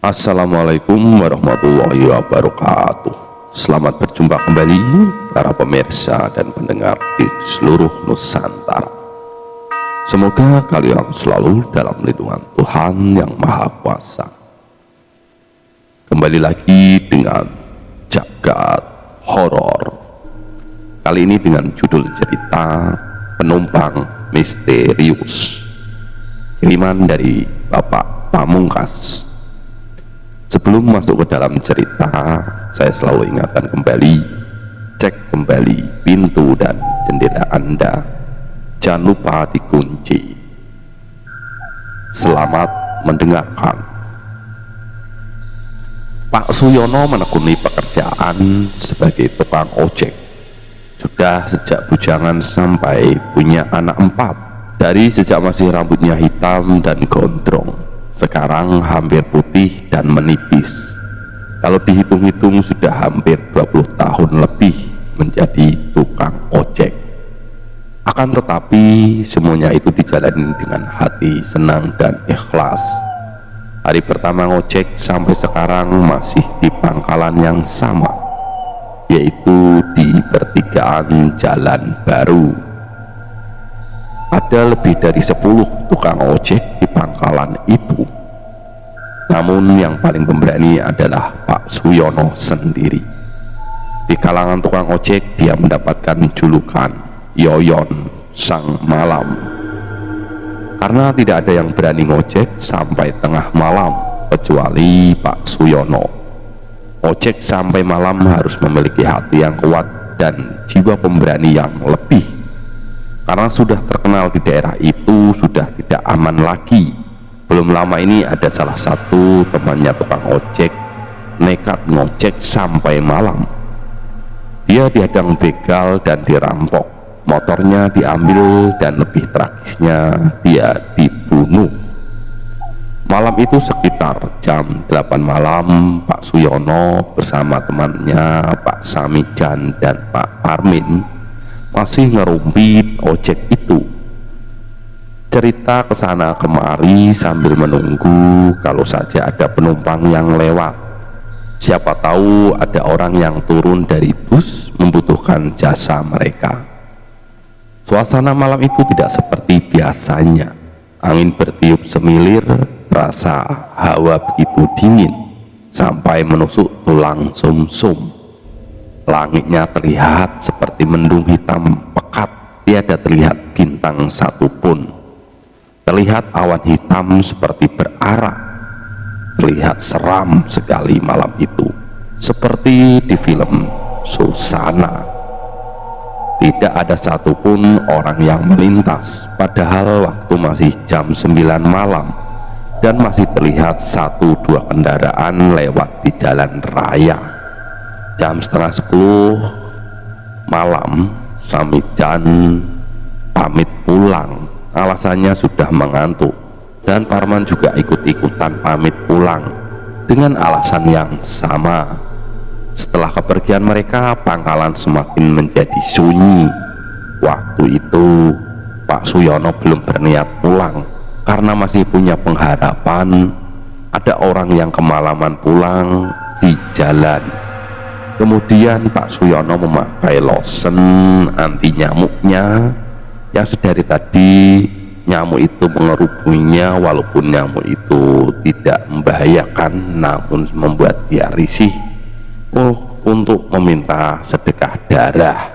Assalamualaikum warahmatullahi wabarakatuh. Selamat berjumpa kembali para pemirsa dan pendengar di seluruh Nusantara. Semoga kalian selalu dalam lindungan Tuhan Yang Maha Kuasa. Kembali lagi dengan Jagat Horor. Kali ini dengan judul cerita Penumpang Misterius, kiriman dari Bapak Pamungkas. Sebelum masuk ke dalam cerita, saya selalu ingatkan kembali, cek kembali pintu dan jendela Anda, jangan lupa dikunci. Selamat mendengarkan. Pak Suyono menekuni pekerjaan sebagai tukang ojek sudah sejak bujangan sampai punya anak 4. Dari sejak masih rambutnya hitam dan gondrong, sekarang hampir putih dan menipis. Kalau dihitung-hitung sudah hampir 20 tahun lebih menjadi tukang ojek. Akan tetapi semuanya itu dijalani dengan hati senang dan ikhlas. Hari pertama ngojek sampai sekarang masih di pangkalan yang sama, yaitu di pertigaan Jalan Baru. Ada lebih dari 10 tukang ojek di pangkalan itu. Namun yang paling pemberani adalah Pak Suyono sendiri. Di kalangan tukang ojek dia mendapatkan julukan Yoyon Sang Malam, karena tidak ada yang berani ngojek sampai tengah malam kecuali Pak Suyono. Ojek sampai malam harus memiliki hati yang kuat dan jiwa pemberani yang lebih, karena sudah terkenal di daerah itu sudah tidak aman lagi. Belum lama ini ada salah satu temannya tukang ojek nekat ngojek sampai malam. Dia dihadang begal dan dirampok, motornya diambil, dan lebih tragisnya dia dibunuh. Malam itu sekitar jam 8 malam, Pak Suyono bersama temannya Pak Samijan dan Pak Parmin masih ngerumpit ojek itu. Cerita kesana kemari sambil menunggu kalau saja ada penumpang yang lewat. Siapa tahu ada orang yang turun dari bus membutuhkan jasa mereka. Suasana malam itu tidak seperti biasanya. Angin bertiup semilir, rasa hawa begitu dingin sampai menusuk tulang sumsum. Langitnya terlihat seperti mendung hitam pekat, tiada terlihat bintang satupun. Terlihat awan hitam seperti berarak. Terlihat seram sekali malam itu, seperti di film Susana. Tidak ada satupun orang yang melintas, padahal waktu masih jam 9 malam dan masih terlihat 1-2 kendaraan lewat di jalan raya. Jam setengah 10 malam, Samijan pamit pulang. Alasannya sudah mengantuk, dan Parman juga ikut-ikutan pamit pulang dengan alasan yang sama. Setelah kepergian mereka, pangkalan semakin menjadi sunyi. Waktu itu Pak Suyono belum berniat pulang karena masih punya pengharapan ada orang yang kemalaman pulang di jalan. Kemudian Pak Suyono memakai lotion anti nyamuknya yang sedari tadi nyamuk itu mengerubuinya, walaupun nyamuk itu tidak membahayakan namun membuat dia risih untuk meminta sedekah darah.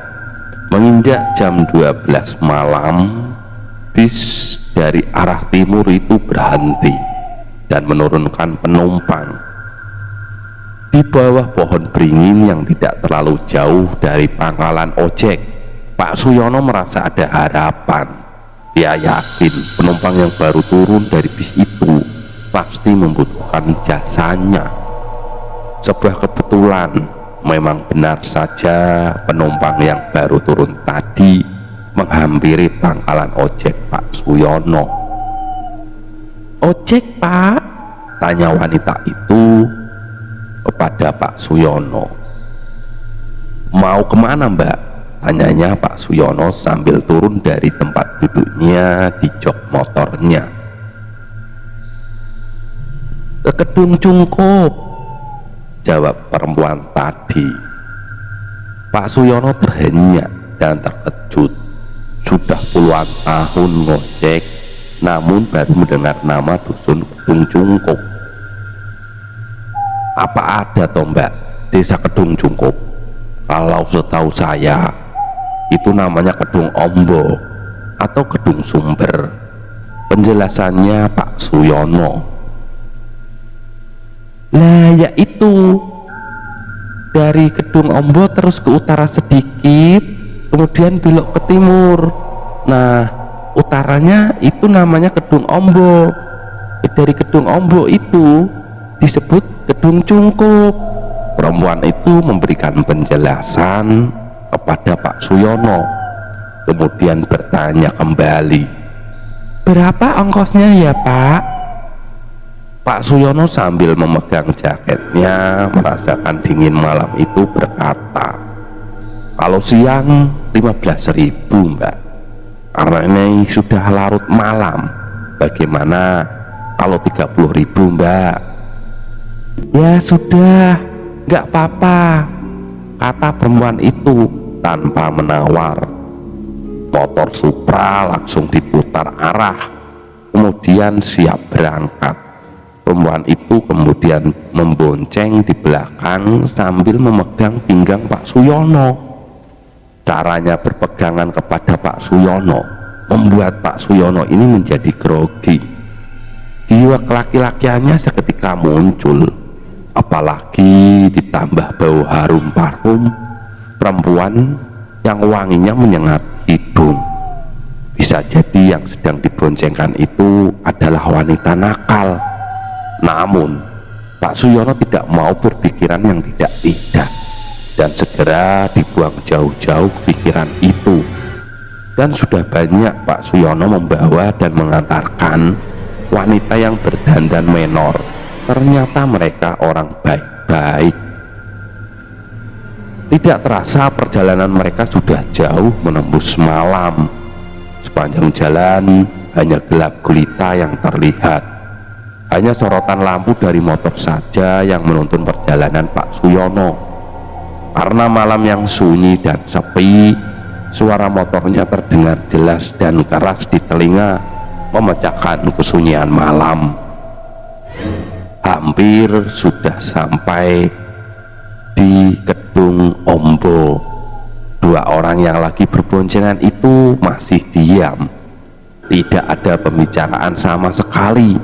Menginjak jam 12 malam, bis dari arah timur itu berhenti dan menurunkan penumpang. Di bawah pohon beringin yang tidak terlalu jauh dari pangkalan ojek, Pak Suyono merasa ada harapan. Dia yakin penumpang yang baru turun dari bis itu pasti membutuhkan jasanya. Sebuah kebetulan, memang benar saja penumpang yang baru turun tadi menghampiri pangkalan ojek Pak Suyono. "Ojek, Pak?" tanya wanita itu kepada Pak Suyono. "Mau kemana, Mbak?" tanyanya Pak Suyono sambil turun dari tempat duduknya di jok motornya. "Ke Kedung Cungkup," jawab perempuan tadi. Pak Suyono terhenyak dan terkejut. Sudah puluhan tahun ngojek, namun baru mendengar nama dusun Kedung Cungkup. "Apa ada toh Mbak desa Kedung Cungkup?" "Kalau setahu saya itu namanya Kedung Ombo atau Kedung Sumber," penjelasannya Pak Suyono. "Lah ya itu, dari Kedung Ombo terus ke utara sedikit, kemudian belok ke timur. Nah, utaranya itu namanya Kedung Ombo. Dari Kedung Ombo itu disebut Kedung Cungkup." Perempuan itu memberikan penjelasan kepada Pak Suyono, kemudian bertanya kembali, "Berapa ongkosnya ya Pak?" Pak Suyono sambil memegang jaketnya, merasakan dingin malam itu, berkata, "Kalau siang 15.000 Mbak, karena ini sudah larut malam. Bagaimana kalau 30.000 Mbak?" "Ya sudah, nggak apa-apa," kata perempuan itu tanpa menawar. Motor Supra langsung diputar arah, kemudian siap berangkat. Perempuan itu kemudian membonceng di belakang sambil memegang pinggang Pak Suyono. Caranya berpegangan kepada Pak Suyono membuat Pak Suyono ini menjadi grogi. Jiwa kelaki-lakiannya seketika muncul, apalagi ditambah bau harum parfum perempuan yang wanginya menyengat hidung. Bisa jadi yang sedang diboncengkan itu adalah wanita nakal. Namun Pak Suyono tidak mau berpikiran yang tidak-tidak dan segera dibuang jauh-jauh pikiran itu. Dan sudah banyak Pak Suyono membawa dan mengantarkan wanita yang berdandan menor. Ternyata mereka orang baik-baik. Tidak terasa perjalanan mereka sudah jauh menembus malam. Sepanjang jalan hanya gelap gulita yang terlihat. Hanya sorotan lampu dari motor saja yang menuntun perjalanan Pak Suyono. Karena malam yang sunyi dan sepi, suara motornya terdengar jelas dan keras di telinga, memecahkan kesunyian malam. Hampir sudah sampai di Kedung Ombo. Dua orang yang lagi berboncengan itu masih diam. Tidak ada pembicaraan sama sekali,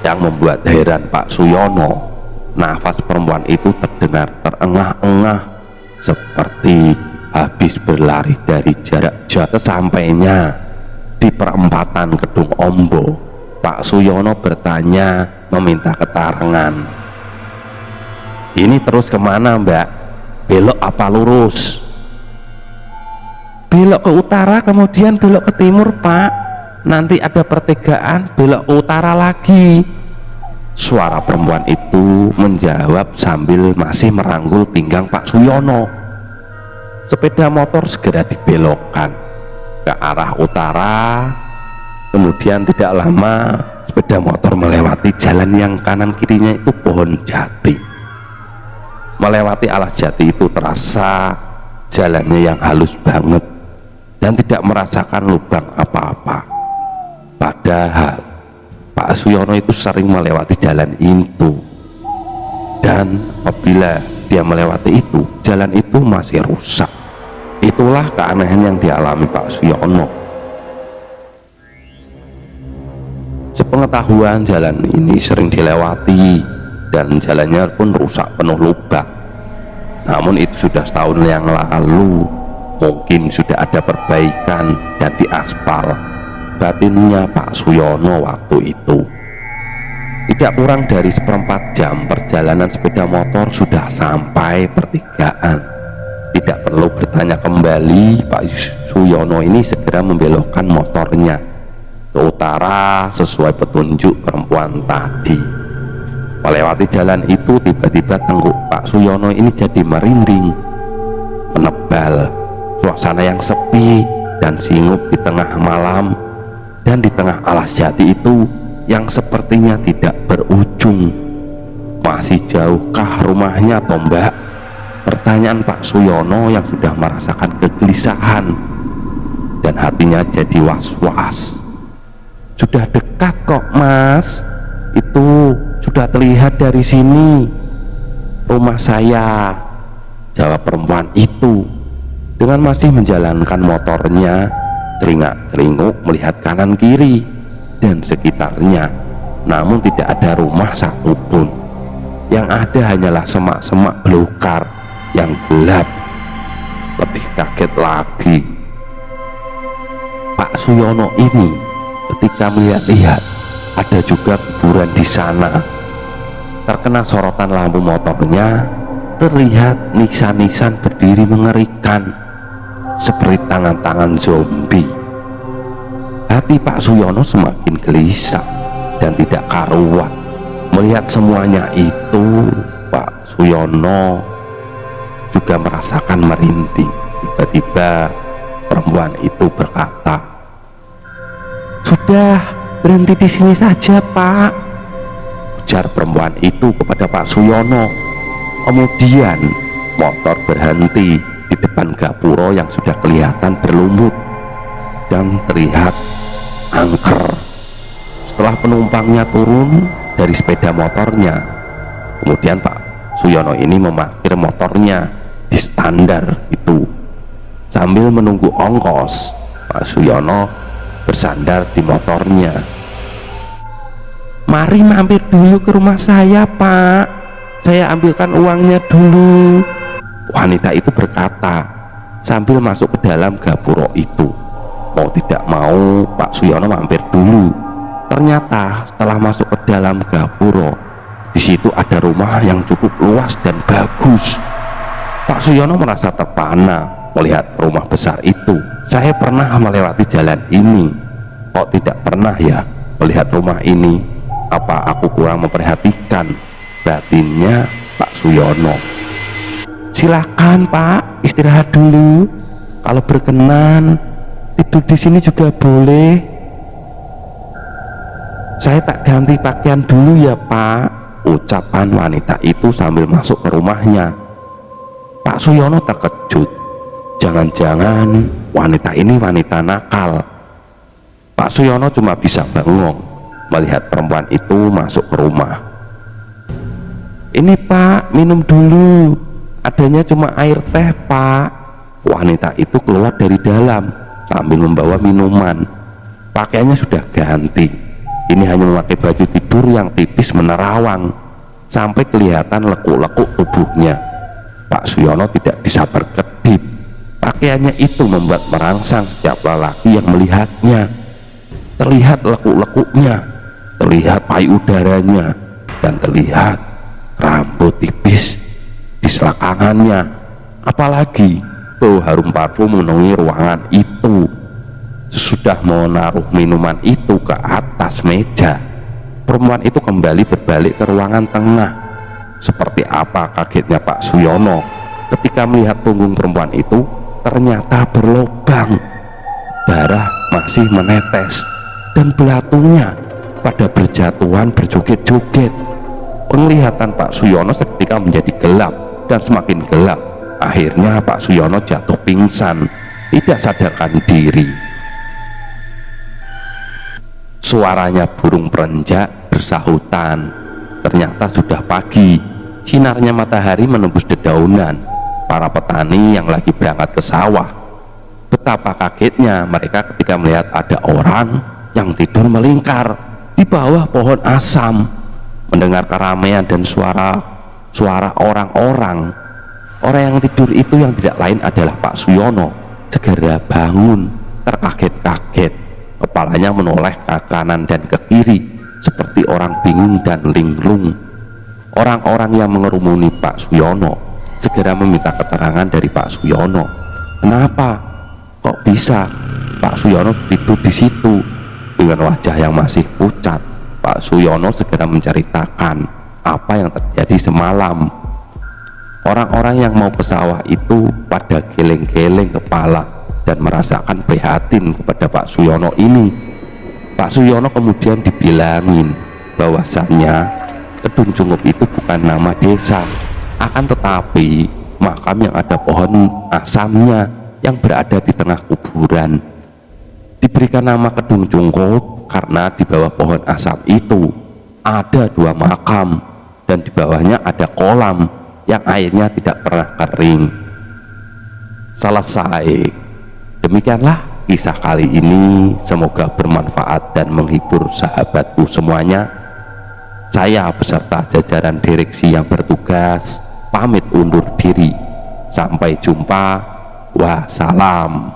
yang membuat heran Pak Suyono. Nafas perempuan itu terdengar terengah-engah seperti habis berlari dari jarak jauh. Sesampainya di perempatan Kedung Ombo, Pak Suyono bertanya meminta keterangan, "Ini terus kemana Mbak? Belok apa lurus?" "Belok ke utara kemudian belok ke timur Pak, nanti ada pertigaan belok ke utara lagi," suara perempuan itu menjawab sambil masih merangkul pinggang Pak Suyono. Sepeda motor segera dibelokkan ke arah utara. Kemudian tidak lama sepeda motor melewati jalan yang kanan kirinya itu pohon jati. Melewati alas jati itu terasa jalannya yang halus banget dan tidak merasakan lubang apa-apa. Padahal Pak Suyono itu sering melewati jalan itu, dan apabila dia melewati itu, jalan itu masih rusak. Itulah keanehan yang dialami Pak Suyono. Sepengetahuan, jalan ini sering dilewati dan jalannya pun rusak penuh lubang. Namun itu sudah setahun yang lalu. Mungkin sudah ada perbaikan dan diaspal. Batinnya Pak Suyono waktu itu. Tidak kurang dari 1/4 jam perjalanan sepeda motor sudah sampai pertigaan. Tidak perlu bertanya kembali, Pak Suyono ini segera membelokkan motornya ke utara sesuai petunjuk perempuan tadi. Melewati jalan itu, tiba-tiba tengguk Pak Suyono ini jadi merinding, menebal. Suasana yang sepi dan singup di tengah malam. Dan di tengah alas jati itu yang sepertinya tidak berujung. Masih jauhkah rumahnya toh Mbak? Pertanyaan Pak Suyono yang sudah merasakan kegelisahan dan hatinya jadi was-was. Sudah dekat kok Mas, itu sudah terlihat dari sini rumah saya, jawab perempuan itu dengan masih menjalankan motornya, celingak-celinguk melihat kanan kiri dan sekitarnya, namun tidak ada rumah satupun. Yang ada hanyalah semak-semak belukar yang gelap. Lebih kaget lagi, Pak Suyono ini ketika melihat-lihat ada juga kuburan di sana. Terkena sorotan lampu motornya, terlihat nisan-nisan berdiri mengerikan seperti tangan-tangan zombie. Hati Pak Suyono semakin gelisah dan tidak karuan melihat semuanya itu. Pak Suyono juga merasakan merinding. Tiba-tiba perempuan itu berkata, "Sudah, berhenti di sini saja Pak," ujar perempuan itu kepada Pak Suyono. Kemudian motor berhenti di depan gapuro yang sudah kelihatan berlumut dan terlihat angker. Setelah penumpangnya turun dari sepeda motornya, kemudian Pak Suyono ini memarkir motornya di standar itu. Sambil menunggu ongkos, Pak Suyono bersandar di motornya. "Mari mampir dulu ke rumah saya Pak, saya ambilkan uangnya dulu," wanita itu berkata sambil masuk ke dalam gapuro itu. Mau tidak mau Pak Suyono mampir dulu. Ternyata setelah masuk ke dalam gapuro, di situ ada rumah yang cukup luas dan bagus. Pak Suyono merasa terpana melihat rumah besar itu. "Saya pernah melewati jalan ini, kok tidak pernah ya melihat rumah ini? Apa aku kurang memperhatikan?" batinnya Pak Suyono. "Silakan Pak, istirahat dulu. Kalau berkenan tidur di sini juga boleh. Saya tak ganti pakaian dulu ya Pak," ucapan wanita itu sambil masuk ke rumahnya. Pak Suyono terkejut. Jangan-jangan wanita ini wanita nakal. Pak Suyono cuma bisa bengong melihat perempuan itu masuk ke rumah. "Ini Pak, minum dulu. Adanya cuma air teh Pak." Wanita itu keluar dari dalam sambil membawa minuman. Pakaiannya sudah ganti. Ini hanya memakai baju tidur yang tipis menerawang sampai kelihatan lekuk-lekuk tubuhnya. Pak Suyono tidak bisa berkedip. Pakaiannya itu membuat merangsang setiap lelaki yang melihatnya. Terlihat lekuk-lekuknya, terlihat payudaranya, dan terlihat rambut tipis di selakangannya. Apalagi bau harum parfum memenuhi ruangan itu. Sesudah menaruh minuman itu ke atas meja, perempuan itu kembali berbalik ke ruangan tengah. Seperti apa kagetnya Pak Suyono ketika melihat punggung perempuan itu ternyata berlubang. Darah masih menetes dan belatungnya pada berjatuhan berjoget-joget. Penglihatan Pak Suyono seketika menjadi gelap dan semakin gelap. Akhirnya Pak Suyono jatuh pingsan, tidak sadarkan diri. Suaranya burung perenjak bersahutan. Ternyata sudah pagi. Sinarnya matahari menembus dedaunan para petani yang lagi berangkat ke sawah. Betapa kagetnya mereka ketika melihat ada orang yang tidur melingkar di bawah pohon asam. Mendengar keramaian dan suara orang-orang. Orang yang tidur itu yang tidak lain adalah Pak Suyono. Segera bangun, terkaget-kaget. Kepalanya menoleh ke kanan dan ke kiri seperti orang bingung dan linglung. Orang-orang yang mengerumuni Pak Suyono segera meminta keterangan dari Pak Suyono. "Kenapa? Kok bisa Pak Suyono tidur di situ?" Dengan wajah yang masih pucat, Pak Suyono segera menceritakan apa yang terjadi semalam. Orang-orang yang mau ke sawah itu pada geleng-geleng kepala dan merasakan prihatin kepada Pak Suyono ini. Pak Suyono kemudian dibilangin bahwasannya Kedung Cungkup itu bukan nama desa, akan tetapi makam yang ada pohon asamnya yang berada di tengah kuburan. Diberikan nama Kedung Cungkup karena di bawah pohon asam itu ada 2 makam dan di bawahnya ada kolam yang airnya tidak pernah kering. Selesai. Demikianlah kisah kali ini, semoga bermanfaat dan menghibur sahabatku semuanya. Saya beserta jajaran direksi yang bertugas pamit undur diri. Sampai jumpa. Wassalam.